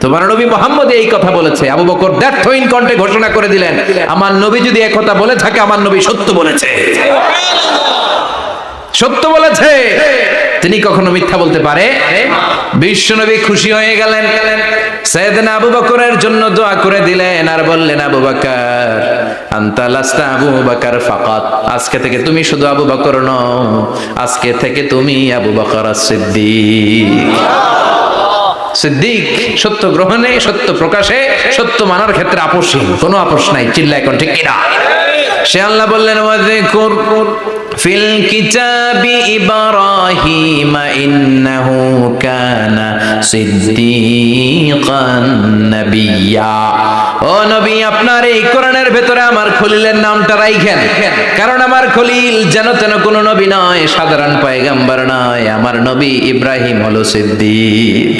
তোমার নবী মুহাম্মদ এই কথা বলেছে। আবু বকর দ্ব্যর্থহীন কণ্ঠে ঘোষণা করে দিলেন, আমার নবী যদি এই কথা বলে থাকে, আমার নবী সত্য বলেছে, সত্য বলেছে। তিনি কখনো মিথ্যা বলতে পারে? বিশ্বনবী খুশি হয়ে গেলেন, সাইয়েদনা আবু বকরের জন্য দোয়া করে দিলেন আর বললেন, আবু বকর আনতা লাস্তা আবু বকর ফাকাত, আজকে থেকে তুমি শুধু আবু বকর নও, আজকে থেকে তুমি আবু বকর as-সিদ্দিক। সিদ্দিক সত্য গ্রহণে, সত্য প্রকাশে, সত্য মানার ক্ষেত্রে আপোষহীন, কোনো আপোষ নাই। চিল্লায় কোন ঠিক কিনা? সে আল্লাহ বললেন, ওয়াযকুর ফিল কিতাবি ইব্রাহিম ইন্নাহু কানা সিদ্দীকান নাবিয়্যা। ও নবী, আপনার এই কোরআনের ভেতরে আমার খলিলের নামটা রাখেন, কারণ আমার খলিল যেন তেন কোনো নবী নয়, সাধারণ পয়গম্বর নয়, আমার নবী ইব্রাহিম হলো সিদ্দিক।